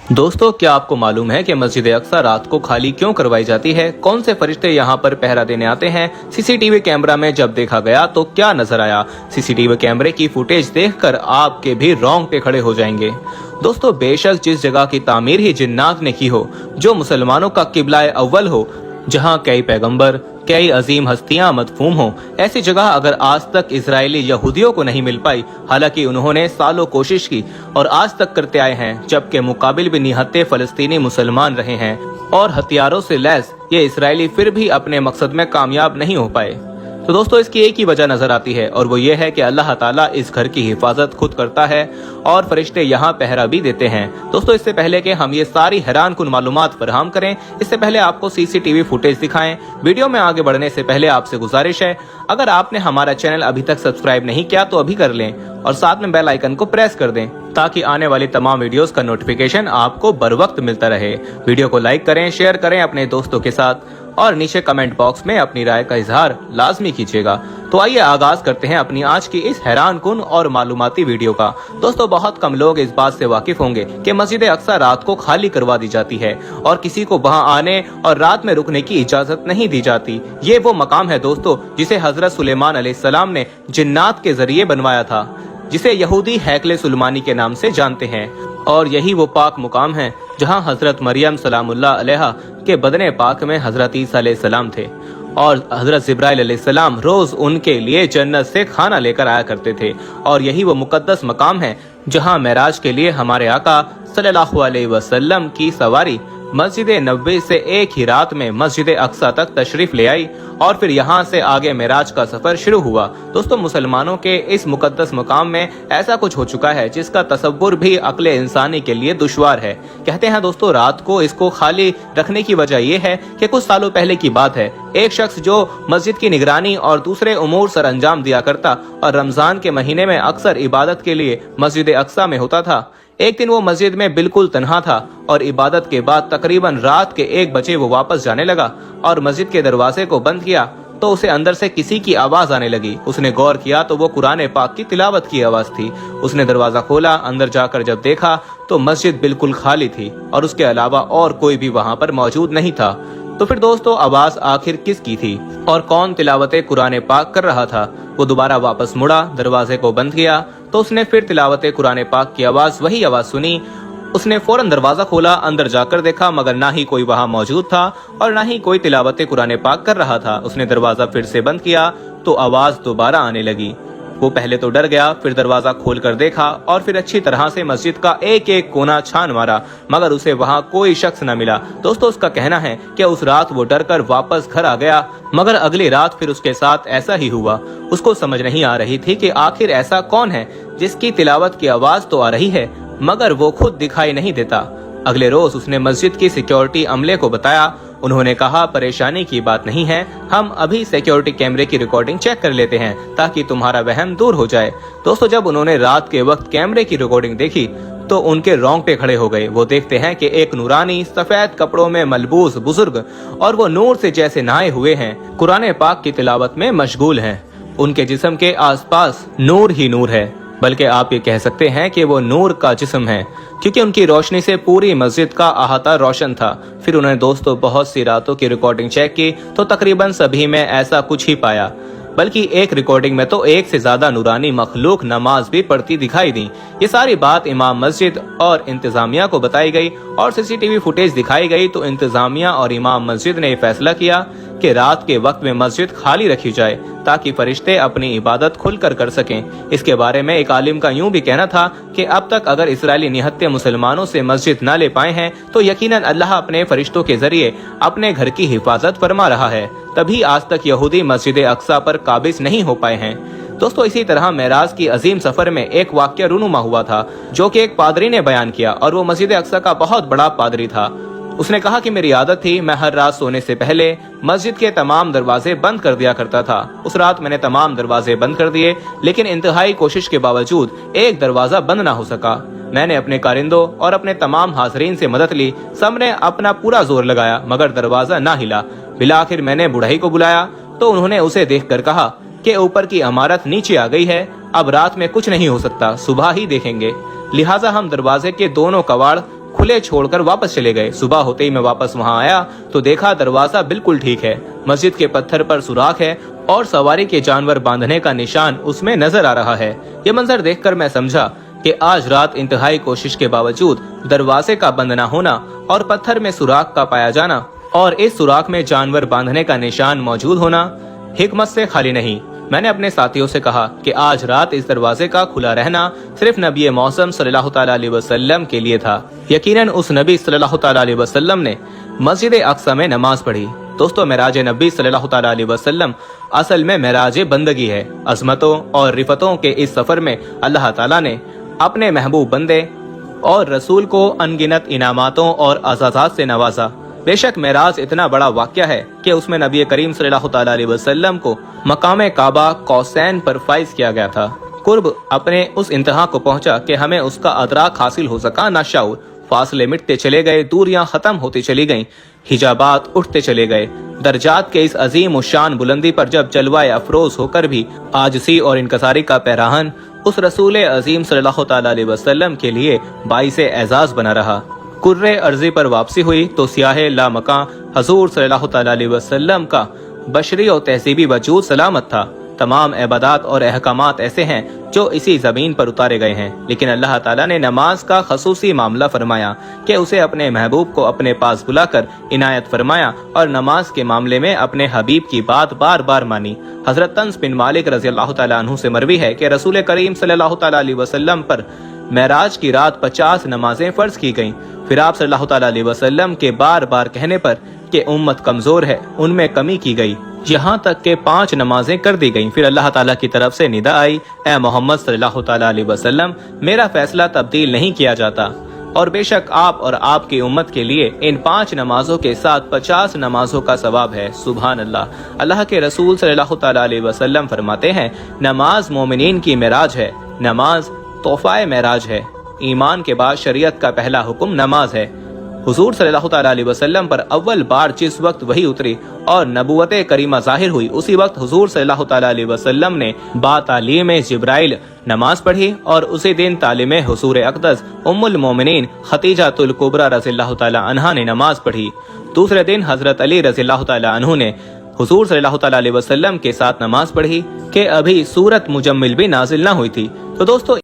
दोस्तों, क्या आपको मालूम है कि मस्जिद अक्सा रात को खाली क्यों करवाई जाती है? कौन से फरिश्ते यहाँ पर पहरा देने आते हैं? सीसीटीवी कैमरा में जब देखा गया तो क्या नजर आया? सीसीटीवी कैमरे की फुटेज देखकर आपके भी रोंगटे खड़े हो जाएंगे। दोस्तों, बेशक जिस जगह की तामीर ही जिन्नात ने की हो, जो मुसलमानों का किबला अव्वल हो, जहाँ कई पैगंबर, कई अजीम हस्तियां मदफूम हो, ऐसी जगह अगर आज तक इजरायली यहूदियों को नहीं मिल पाई, हालांकि उन्होंने सालों कोशिश की और आज तक करते आए हैं, जबकि मुकाबिल भी निहत्ते फलस्तीनी मुसलमान रहे हैं और हथियारों से लैस ये इजरायली फिर भी अपने मकसद में कामयाब नहीं हो पाए। तो दोस्तों, इसकी एक ही वजह नजर आती है और वो ये है कि अल्लाह ताला इस घर की हिफाजत खुद करता है और फरिश्ते यहाँ पहरा भी देते हैं। दोस्तों, इससे पहले कि हम ये सारी हैरान कुन मालूमात फराहम करें, इससे पहले आपको सीसीटीवी फुटेज दिखाएं। वीडियो में आगे बढ़ने से पहले आपसे गुजारिश है, अगर आपने हमारा चैनल अभी तक सब्सक्राइब नहीं किया तो अभी कर लें और साथ में बेल आइकन को प्रेस कर दें ताकि आने वाली तमाम वीडियोस का नोटिफिकेशन आपको बर वक्त मिलता रहे। वीडियो को लाइक करें, शेयर करें अपने दोस्तों के साथ और नीचे कमेंट बॉक्स में अपनी राय का इजहार लाजमी कीजिएगा। तो आइए आगाज करते हैं अपनी आज की इस हैरान कुन और मालूमाती वीडियो का। दोस्तों, बहुत कम लोग इस बात से वाकिफ होंगे कि मस्जिद अक्सा रात को खाली करवा दी जाती है और किसी को वहां आने और रात में रुकने की इजाजत नहीं दी जाती। ये वो मकाम है दोस्तों जिसे हजरत सुलेमान अलैहिस्सलाम ने जिन्नात के जरिए बनवाया था, जिसे यहूदी हैकले सुलेमानी के नाम से जानते हैं, और यही वो पाक मुकाम है जहां हजरत मरियम सलामुल्लाह अलैहा के बदने पाक में हजरत ईसा अलैहिस्सलाम थे और हजरत जिब्राइल अलैहिस्सलाम रोज उनके लिए जन्नत से खाना लेकर आया करते थे। और यही वो मुकद्दस मकाम है जहां मेराज के लिए हमारे आका सल्लल्लाहु अलैहि वसल्लम की सवारी मस्जिद नबवी से एक ही रात में मस्जिद अक्सा तक तशरीफ ले आई और फिर यहाँ से आगे मेराज का सफर शुरू हुआ। दोस्तों, मुसलमानों के इस मुकद्दस मुकाम में ऐसा कुछ हो चुका है जिसका तसव्वुर भी अक्ले इंसानी के लिए दुश्वार है। कहते हैं दोस्तों, रात को इसको खाली रखने की वजह यह है कि कुछ सालों पहले की बात है, एक शख्स जो मस्जिद की निगरानी और दूसरे उमूर सर अंजाम दिया करता और रमजान के महीने में अक्सर इबादत के लिए मस्जिद अक्सा में होता था, एक दिन वो मस्जिद में बिल्कुल तन्हा था और इबादत के बाद तकरीबन रात के 1 बजे वो वापस जाने लगा और मस्जिद के दरवाजे को बंद किया तो उसे अंदर से किसी की आवाज आने लगी। उसने गौर किया तो वो कुरान पाक की तिलावत की आवाज थी। उसने दरवाजा खोला, अंदर जाकर जब देखा तो मस्जिद बिल्कुल खाली थी और उसके अलावा और कोई भी वहाँ पर मौजूद नहीं था। तो फिर दोस्तों, आवाज आखिर किसकी थी और कौन तिलावत कुरान पाक कर रहा था? वो दोबारा वापस मुड़ा, दरवाजे को बंद किया तो उसने फिर तिलावत कुरान पाक की आवाज, वही आवाज सुनी। उसने फौरन दरवाजा खोला, अंदर जाकर देखा मगर ना ही कोई वहां मौजूद था और ना ही कोई तिलावत कुरान पाक कर रहा था। उसने दरवाजा फिर से बंद किया तो आवाज दोबारा आने लगी। वो पहले तो डर गया, फिर दरवाजा खोलकर देखा और फिर अच्छी तरह से मस्जिद का एक एक कोना छान मारा मगर उसे वहां कोई शख्स न मिला। दोस्तों, उसका कहना है कि उस रात वो डर कर वापस घर आ गया मगर अगली रात फिर उसके साथ ऐसा ही हुआ। उसको समझ नहीं आ रही थी कि आखिर ऐसा कौन है जिसकी तिलावत की आवाज तो आ रही है मगर वो खुद दिखाई नहीं देता। अगले रोज उसने मस्जिद की सिक्योरिटी अमले को बताया। उन्होंने कहा, परेशानी की बात नहीं है, हम अभी सिक्योरिटी कैमरे की रिकॉर्डिंग चेक कर लेते हैं ताकि तुम्हारा वहम दूर हो जाए। दोस्तों, जब उन्होंने रात के वक्त कैमरे की रिकॉर्डिंग देखी तो उनके रोंगटे खड़े हो गए। वो देखते हैं कि एक नूरानी सफेद कपड़ों में मलबूस बुजुर्ग और वो नूर से जैसे नहाए हुए हैं, कुरान पाक की तिलावत में मशगूल हैं। उनके जिस्म के आसपास नूर ही नूर है, बल्कि आप ये कह सकते हैं कि वो नूर का जिस्म है क्योंकि उनकी रोशनी से पूरी मस्जिद का अहाता रोशन था। फिर उन्होंने दोस्तों बहुत सी रातों की रिकॉर्डिंग चेक की तो तकरीबन सभी में ऐसा कुछ ही पाया, बल्कि एक रिकॉर्डिंग में तो 1 से ज्यादा नूरानी मखलूक नमाज भी पढ़ती दिखाई दी। ये सारी बात इमाम मस्जिद और इंतजामिया को बताई गई और सीसीटीवी फुटेज दिखाई गई तो इंतजामिया और इमाम मस्जिद ने फैसला किया कि रात के वक्त में मस्जिद खाली रखी जाए ताकि फरिश्ते अपनी इबादत खुलकर कर सकें। इसके बारे में एक आलिम का यूं भी कहना था कि अब तक अगर इस्राएली निहत्ते मुसलमानों से मस्जिद न ले पाए हैं तो यकीनन अल्लाह अपने फरिश्तों के जरिए अपने घर की हिफाजत फरमा रहा है, तभी आज तक यहूदी मस्जिद अक्सा पर काबिज नहीं हो पाए हैं। दोस्तों, इसी तरह मेराज की अजीम सफर में एक वाक्या रूनुमा हुआ था जो कि एक पादरी ने बयान किया और वो मस्जिद अक्सा का बहुत बड़ा पादरी था। उसने कहा कि मेरी आदत थी, मैं हर रात सोने से पहले मस्जिद के तमाम दरवाजे बंद कर दिया करता था। उस रात मैंने तमाम दरवाजे बंद कर दिए लेकिन इंतहाई कोशिश के बावजूद एक दरवाजा बंद ना हो सका। मैंने अपने कारिंदों और अपने तमाम हाजरीन से मदद ली, सबने अपना पूरा जोर लगाया मगर दरवाजा ना हिला। बिला आखिर मैंने बुढ़ाई को बुलाया तो उन्होंने उसे देखकर कहा कि ऊपर की इमारत नीचे आ गई है, अब रात में कुछ नहीं हो सकता, सुबह ही देखेंगे। लिहाजा हम दरवाजे के दोनों कवाड़ खुले छोड़कर वापस चले गए। सुबह होते ही मैं वापस वहां आया तो देखा दरवाजा बिल्कुल ठीक है, मस्जिद के पत्थर पर सुराख है और सवारी के जानवर बांधने का निशान उसमें नजर आ रहा है। ये मंजर देखकर मैं समझा कि आज रात इंतहाई कोशिश के बावजूद दरवाजे का बंद न होना और पत्थर में सुराख का पाया जाना और इस सुराख में जानवर बांधने का निशान मौजूद होना हिकमत से खाली नहीं। मैंने अपने साथियों से कहा कि आज रात इस दरवाजे का खुला रहना सिर्फ नबी मौसम सल्लल्लाहु तआला अलैहि वसल्लम के लिए था। यकीनन उस नबी सल्लल्लाहु तआला अलैहि वसल्लम ने मस्जिद अक्सा में नमाज पढ़ी। दोस्तों, मेराज नबी सल्लल्लाहु तआला अलैहि वसल्लम असल में मेराज बंदगी है। अजमतों और रिफतों के इस सफर में अल्लाह ताला ने अपने महबूब बंदे और रसूल को अनगिनत इनामातों और अज़ाज़ात से नवाजा। बेशक मेराज इतना बड़ा वाक़या है कि उसमें नबी करीम सल्लल्लाहु तआला अलैहि वसल्लम को मकाम काबा कौसैन पर फाइज किया गया था। कुर्ब अपने उस इंतहा को पहुंचा कि हमें उसका अदराक हासिल हो सका ना शाऊर। फासले मिटते चले गए, दूरियां खत्म होती चली गईं, हिजाबात उठते चले गए। दर्जात के इस अजीम उशान बुलंदी पर जब जलवाए अफरोज होकर भी आजसी और इनकसारी का पैराहन उस रसूल अजीम सल्लल्लाहु तआला अलैहि वसल्लम के लिए बाइसे एजाज बना रहा। कुर्रे अर्जी पर वापसी हुई तो सियाहे लामकां हजूर सल्लल्लाहु तआला अलैहि वसल्लम का बशरी और तहजीबी वजूद सलामत था। तमाम इबादत और अहकामात ऐसे हैं जो इसी जमीन पर उतारे गए हैं, लेकिन अल्लाह ताला ने नमाज का खसूसी मामला फरमाया कि उसे अपने महबूब को अपने पास बुलाकर इनायत फरमाया और नमाज के मामले में अपने हबीब की बात बार बार मानी। हजरत तन्स बिन मालिक रज़ी अल्लाह ताला अन्हु से मरवी है कि रसूल करीम सल्लल्लाहु ताला अलैहि वसल्लम पर मेराज की रात 50 नमाजें फर्ज की गईं। फिर आप सल्लल्लाहु तआला अलैहि वसल्लम के बार बार कहने पर कि उम्मत कमजोर है, उनमें कमी की गई, यहाँ तक के 5 नमाजें कर दी गईं। फिर अल्लाह ताला की तरफ से निदा आई, ए मोहम्मद सल्लल्लाहु तआला अलैहि वसल्लम, मेरा फैसला तब्दील नहीं किया जाता और बेशक आप और आपकी उम्मत के लिए इन 5 नमाजों के साथ 50 नमाजों का सवाब है। सुभान अल्लाह। अल्लाह के रसूल सल्लल्लाहु तआला अलैहि वसल्लम फरमाते हैं, नमाज मोमिनीन की मेराज है, नमाज तोहफा मेराज है। ईमान के बाद शरीयत का पहला हुक्म नमाज है। हुजूर सल्लल्लाहु तआला अलैहि वसल्लम पर अव्वल बार जिस वक्त वही उतरी और नबुवत करीमा जाहिर हुई, उसी वक्त हुजूर सल्लल्लाहु तआला अलैहि वसल्लम ने बातालीम जिब्राइल नमाज पढ़ी और उसी दिन तालिम हुजूर अक़दस उम्मुल मोमिनीन खतीजातुल कुबरा रज़ियल्लाहु तआला अन्हा ने नमाज पढ़ी। दूसरे दिन हजरत अली रज़ियल्लाहु तआला अन्हु ने हुजूर सल्लल्लाहु तआला अलैहि वसल्लम के साथ नमाज पढ़ी कि अभी सूरत मुजम्मिल भी नाजिल न हुई थी। तो दोस्तों,